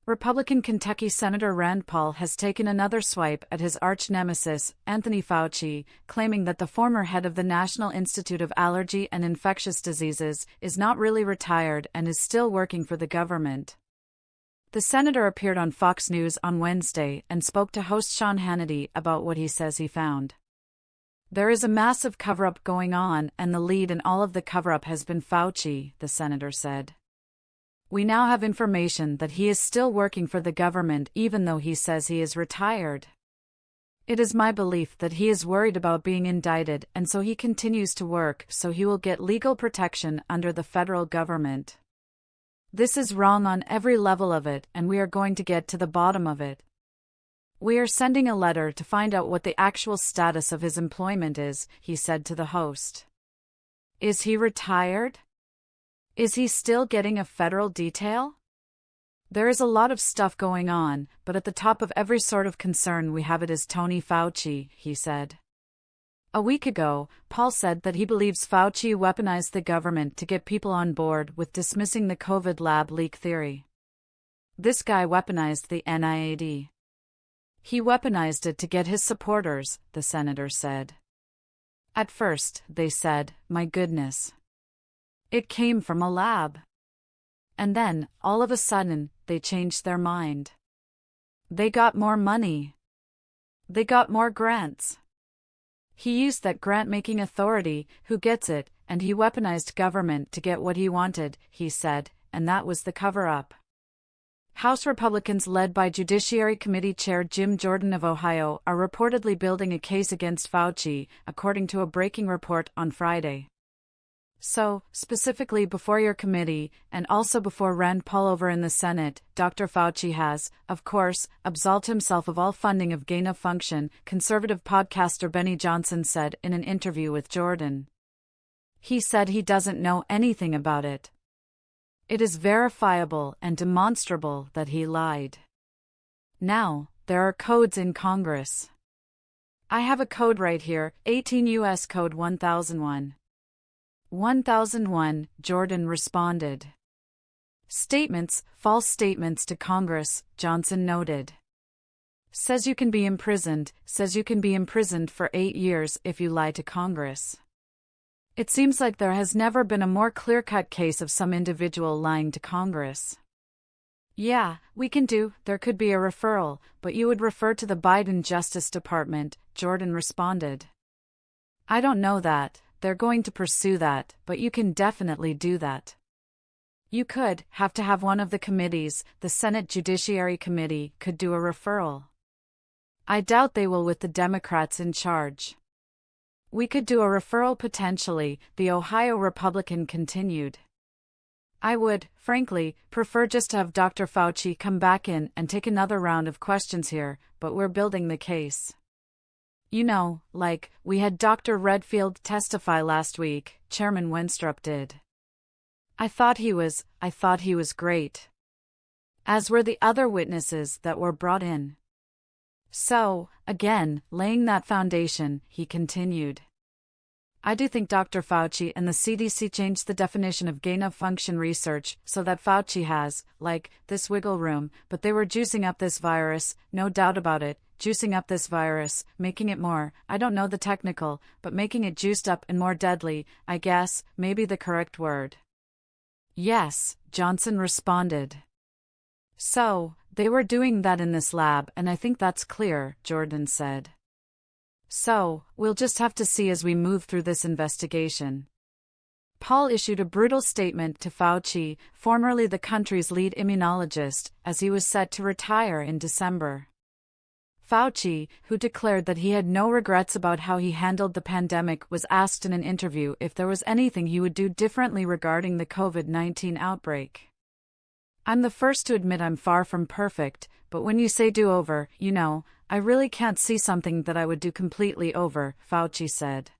Republican Kentucky Senator Rand Paul has taken another swipe at his arch-nemesis, Anthony Fauci, claiming that the former head of the National Institute of Allergy and Infectious Diseases is not really retired and is still working for the government. The senator appeared on Fox News on Wednesday and spoke to host Sean Hannity about what he says he found. There is a massive cover-up going on, and the lead in all of the cover-up has been Fauci, the senator said. We now have information that he is still working for the government even though he says he is retired. It is my belief that he is worried about being indicted and so he continues to work so he will get legal protection under the federal government. This is wrong on every level of it and we are going to get to the bottom of it. We are sending a letter to find out what the actual status of his employment is, he said to the host. Is he retired? Is he still getting a federal detail? There is a lot of stuff going on, but at the top of every sort of concern we have it is Tony Fauci, he said. A week ago, Paul said that he believes Fauci weaponized the government to get people on board with dismissing the COVID lab leak theory. This guy weaponized the NIAID. He weaponized it to get his supporters, the senator said. At first, they said, my goodness. It came from a lab. And then, all of a sudden, they changed their mind. They got more money. They got more grants. He used that grant-making authority, who gets it, and he weaponized government to get what he wanted, he said, and that was the cover-up. House Republicans led by Judiciary Committee Chair Jim Jordan of Ohio are reportedly building a case against Fauci, according to a breaking report on Friday. So, specifically before your committee, and also before Rand Paul over in the Senate, Dr. Fauci has, of course, absolved himself of all funding of gain-of-function, conservative podcaster Benny Johnson said in an interview with Jordan. He said he doesn't know anything about it. It is verifiable and demonstrable that he lied. Now, there are codes in Congress. I have a code right here, 18 U.S. Code 1001. 1001, Jordan responded. Statements, false statements to Congress, Johnson noted. Says you can be imprisoned for 8 years if you lie to Congress. It seems like there has never been a more clear-cut case of some individual lying to Congress. Yeah, there could be a referral, but you would refer to the Biden Justice Department, Jordan responded. I don't know that. They're going to pursue that, but you can definitely do that. You could have to have one of the committees, the Senate Judiciary Committee, could do a referral. I doubt they will with the Democrats in charge. We could do a referral potentially, the Ohio Republican continued. I would, frankly, prefer just to have Dr. Fauci come back in and take another round of questions here, but we're building the case. You know, like, we had Dr. Redfield testify last week, Chairman Wenstrup did. I thought he was great. As were the other witnesses that were brought in. So, again, laying that foundation, he continued. I do think Dr. Fauci and the CDC changed the definition of gain-of-function research so that Fauci has, this wiggle room, but they were juicing up this virus, no doubt about it, juicing up this virus, making it more, I don't know the technical, but making it juiced up and more deadly, I guess, maybe the correct word. Yes, Johnson responded. So, they were doing that in this lab and I think that's clear, Jordan said. So, we'll just have to see as we move through this investigation. Paul issued a brutal statement to Fauci, formerly the country's lead immunologist, as he was set to retire in December. Fauci, who declared that he had no regrets about how he handled the pandemic, was asked in an interview if there was anything he would do differently regarding the COVID-19 outbreak. I'm the first to admit I'm far from perfect, but when you say do over, I really can't see something that I would do completely over, Fauci said.